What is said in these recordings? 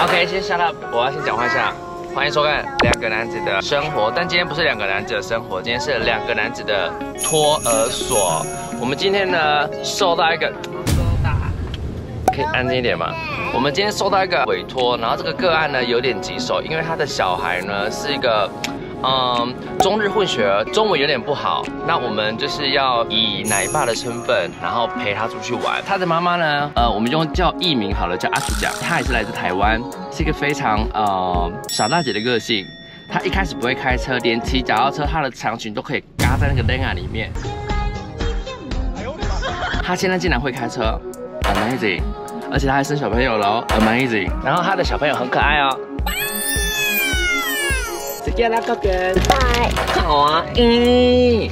OK， 先 shut up， 我要先讲话一下。欢迎收看两个男子的生活，但今天不是两个男子的生活，今天是两个男子的托儿所。我们今天呢收到一个，可以安静一点吗？我们今天收到一个委托，然后这个个案呢有点棘手，因为他的小孩呢是一个。中日混血儿，中文有点不好，那我们就是要以奶爸的身份，然后陪他出去玩。他的妈妈呢，我们用叫艺名好了，叫阿楚酱，她也是来自台湾，是一个非常傻大姐的个性。她一开始不会开车，连骑脚踏车，她的长裙都可以嘎在那个灯啊里面。她现在竟然会开车 ，amazing， 而且她还生小朋友了 ，amazing。然后她的小朋友很可爱哦。好啊，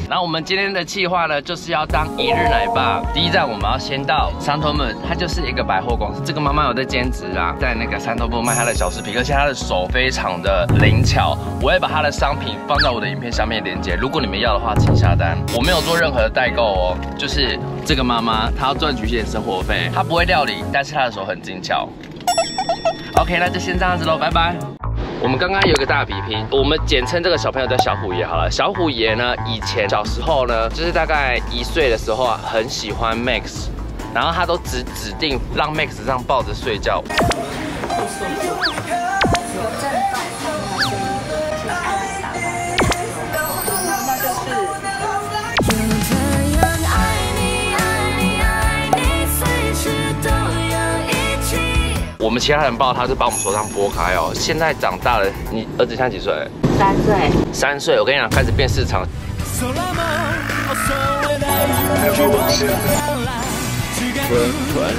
然后我们今天的计划呢，就是要当一日奶爸。第一站我们要先到三头门，它就是一个百货公司。这个妈妈有在兼职啊，在那个三头门卖她的小饰品，而且她的手非常的灵巧。我会把她的商品放在我的影片下面连结，如果你们要的话，请下单。我没有做任何的代购哦，就是这个妈妈她要赚取一点生活费，她不会料理，但是她的手很精巧。OK， 那就先这样子喽，拜拜。我们刚刚有一个大比拼，我们简称这个小朋友叫小虎爷好了。小虎爷呢，以前小时候呢，就是大概1岁的时候啊，很喜欢 Max， 然后他都指定让 Max 这样抱着睡觉。我们其他人抱他是把我们手上拨开哦。现在长大了，你儿子现在几岁？3岁。3岁，我跟你讲，开始变市场。豚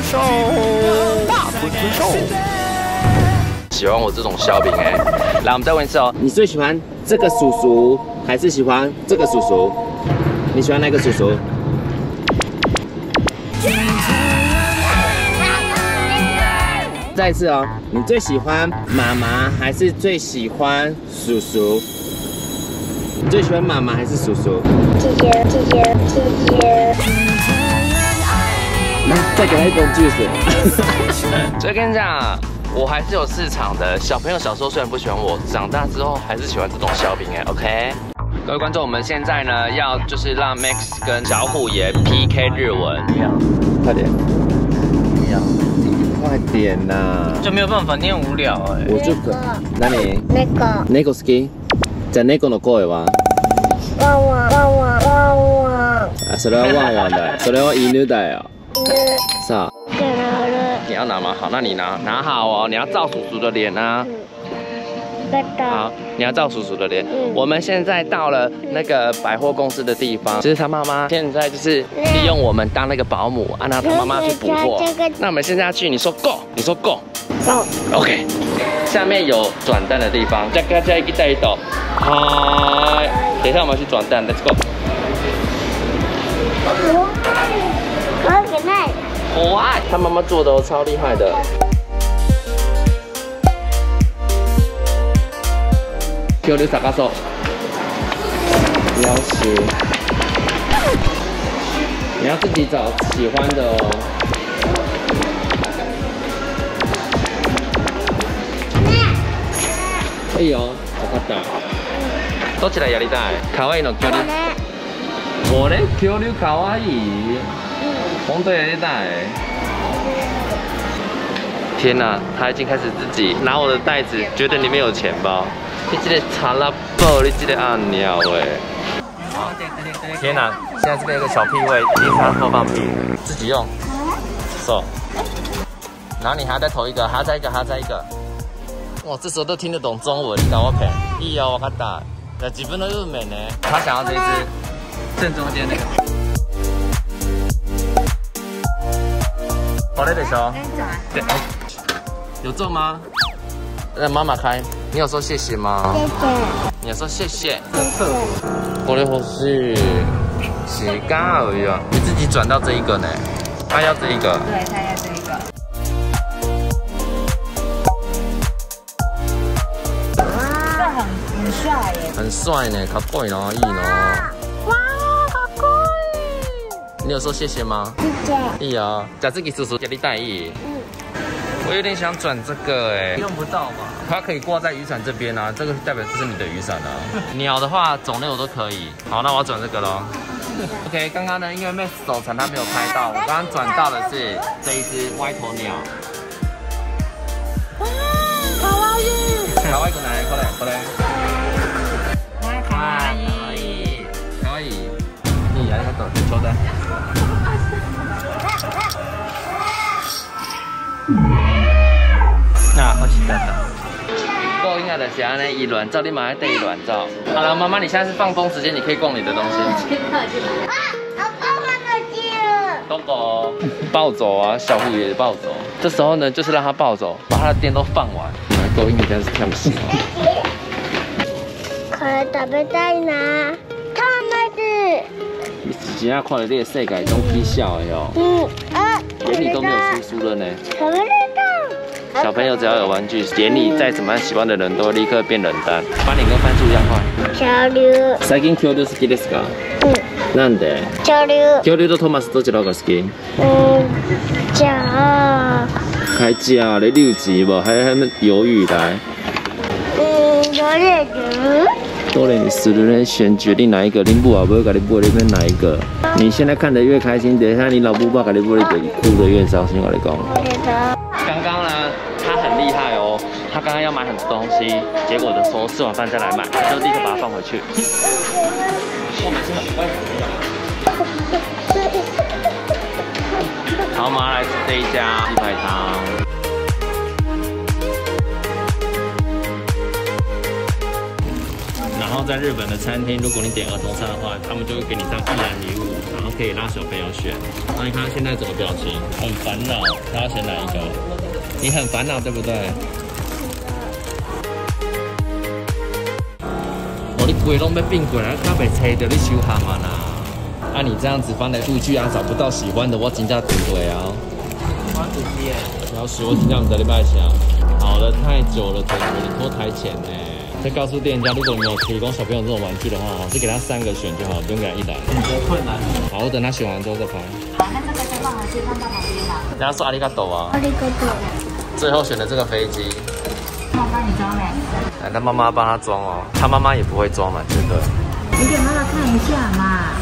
兽，大豚兽。喜欢我这种小饼哎。来，我们再问一次哦，你最喜欢这个叔叔，还是喜欢这个叔叔？你喜欢哪个叔叔？再一次哦，你最喜欢妈妈还是最喜欢叔叔？你最喜欢妈妈还是叔叔？姐姐。来，再给他一根锯子。所以跟你讲，我还是有市场的。小朋友小时候虽然不喜欢我，长大之后还是喜欢这种小饼哎 ，OK？ 各位观众，我们现在呢要就是让 Max 跟小虎爷 PK 日文，快点，快点呐！就没有办法，你很无聊哎。我就可，那你猫好き？じゃあ猫の声は？ワンワンワンワンワンワン。啊，それはワンワンだ。それは犬だよ。さあ。你要拿吗？好，那你拿好哦。你要照叔叔的脸啊。好，你要照叔叔的脸。我们现在到了那个百货公司的地方，就是他妈妈现在就是利用我们当那个保姆，让他妈妈去补货。那我们现在要去，你说 go， 你说 go。OK。下面有转蛋的地方，再一个带走。好，等一下我们去转蛋 ，Let's go。可爱，他妈妈做的哦，超厉害的。恐竜探そう。要求，你要自己找喜欢的哦。いいよ、分かった。どちらやりたい？可愛いの恐竜。これ恐竜可愛い。本当やりたい。天哪，他已经开始自己拿我的袋子，觉得里面有钱包。你这个查拉爆，你这个按钮哎！天哪，现在这边有个小屁位，一定是他偷放屁，自己用，手。然后你还要再投一个，还要再一个，还要再一个。哇，这时候都听得懂中文，你搞我骗？いいよ、分かった。那自分の運命呢？他想要这一只，正中间那个。好嘞，でしょ？对，有中吗？让妈妈开。你有说谢谢吗？谢谢。你有说谢谢。これ欲しい。洗干而已啊。你自己转到这一个呢？他要这一个。对，他要这一个。哇，这很帅耶。很帅呢，かっこいいな，いいな。哇，かっこいい。你有说谢谢吗？谢谢。いいよ。じゃあ次叔叔给你带いい。我有点想转这个哎，用不到嘛。它可以挂在雨伞这边啊，这个代表这是你的雨伞啊。鸟的话种类我都可以。好，那我要转这个咯。OK， 刚刚呢，因为 Max 手残他没有拍到，我刚刚转到的是这一只歪头鸟。可愛くないこれこれ。かわいい。可愛い。いいありがとう。ちょうだい。啊，好奇怪的。够应该的，是安尼，一卵照你马上带一卵照。好了，妈妈，你现在是放风时间，你可以逛你的东西。狗狗暴走啊，小虎也暴走。这时候呢，就是让它暴走，把它的电都放完。狗应该是跳不死。これ食べたいな。トマト。你真正看到你的世界中起笑的哦。眼里都没有叔叔了呢。小朋友只要有玩具，眼里再怎么样喜欢的人都会立刻变冷淡。翻脸跟翻书一样快。恐竜。最近恐竜好きですか？なんで？恐竜。恐竜とトマスどちらが好き？じゃあ。开价嘞，6级不？还犹豫来？多嘞，你死人选决定哪一个？林布啊，不会给你播里面哪一个？你现在看得越开心，等一下你老布爸给你播里哭得越伤心。我来讲。刚刚呢，他很厉害哦，他刚刚要买很多东西，结果的时候吃完饭再来买，就立刻把它放回去。我们是很乖。好，我们来吃这一家鸡排汤。然后在日本的餐厅，如果你点儿童餐的话，他们就会给你当一篮礼物，然后可以让小朋友选。那你看他现在整个表情很烦恼，他要选哪一个？你很烦恼对不对？哦，你鬼拢要变鬼了，他被吹到你手下嘛啦。啊，你这样子翻来覆去啊，找不到喜欢的，我真正对对啊。我自己耶。要是我真正不知道你卖啥，好了太久了，你拖台前呢。再告诉店家，如果你有提供小朋友这种玩具的话，就给他3个选就好，不用给他1篮。选择困难。好，我等他选完之后再拍。好，那这个先放回去，放到旁边了。人家说阿里嘎多啊。ありがとう。最后选的这个飞机。妈妈，你装嘞？来，他妈妈帮他装哦，他妈妈也不会装嘛，这个。你给妈妈看一下嘛。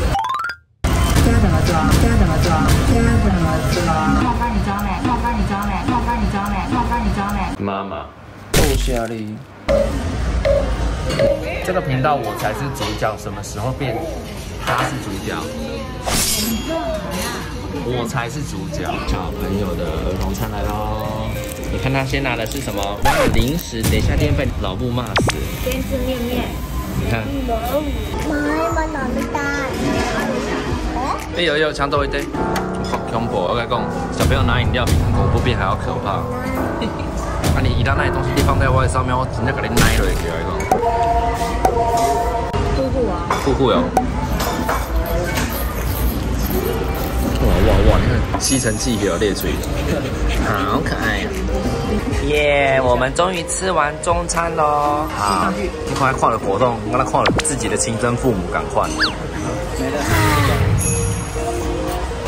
这要怎么装？这要怎么装？这要怎么装？妈妈，你装嘞？妈妈，你装嘞？妈妈，你装嘞？妈妈，你装嘞？妈妈，逗下你。这个频道我才是主角，什么时候变他是主角？我才是主角。小朋友的儿童餐来喽！你看他先拿的是什么？零食，等一下就会被老布骂死。先吃面面。你看。哎有抢走一堆，好恐怖！我跟你讲，小朋友拿饮料比看恐怖片还要可怕。啊，你一旦那些东西放在外上面，我真的给你奶落去，我讲。酷酷哟！哇！你看吸尘器也有裂嘴，好可爱呀！耶！我们终于吃完中餐喽！好，你看看了活动，刚才看了自己的亲生父母，赶快。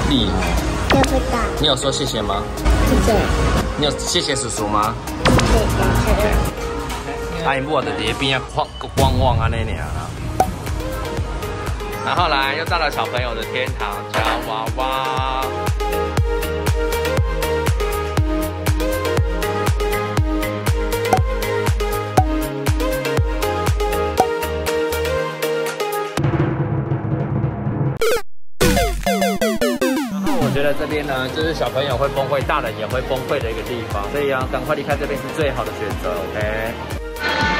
厉害！你有说谢谢吗？谢谢。你有谢谢叔叔吗？谢谢。阿姨我的碟边啊，汪汪啊那年啊。然后来又到了小朋友的天堂，夹娃娃。我觉得这边呢，就是小朋友会崩溃，大人也会崩溃的一个地方，所以啊，赶快离开这边是最好的选择。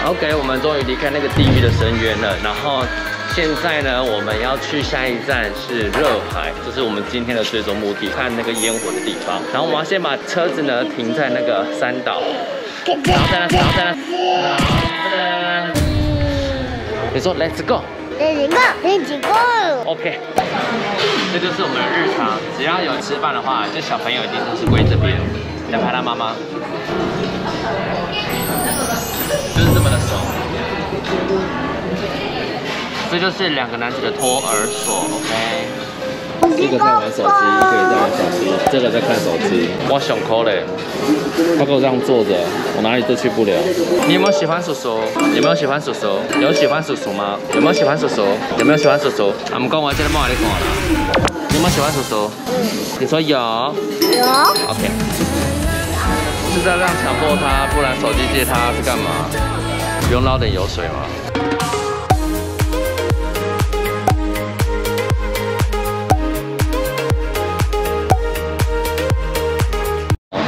OK， 我们终于离开那个地狱的深渊了。然后现在呢，我们要去下一站是热海，这是我们今天的最终目的，看那个烟火的地方。然后我们要先把车子呢停在那个山岛，然后在那，你说 Let's go。Let's go。OK。这就是我们的日常，只要有吃饭的话，就小朋友一定都是归这边。来拍他妈妈，就是这么的爽。这就是2个男子的托儿所 ，OK。一个在玩手机，一个在玩手机，这个在看手机。我上可怜，他给我这样坐着，我哪里都去不了。你有没有喜欢叔叔？有没有喜欢叔叔？有喜欢叔叔吗？有没有喜欢叔叔？有没有喜欢叔叔？我们讲完这个莫你看了。有没有喜欢叔叔？你说有。有。OK。是在这样强迫他，不然手机借他是干嘛？不用捞点油水吗？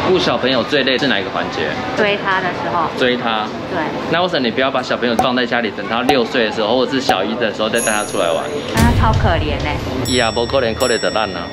顾小朋友最累是哪一个环节？追他的时候，追他。对，那为什么你不要把小朋友放在家里，等他6岁的时候，或者是小1的时候再带他出来玩？那他超可怜呢。伊也无可怜，可怜的烂啊。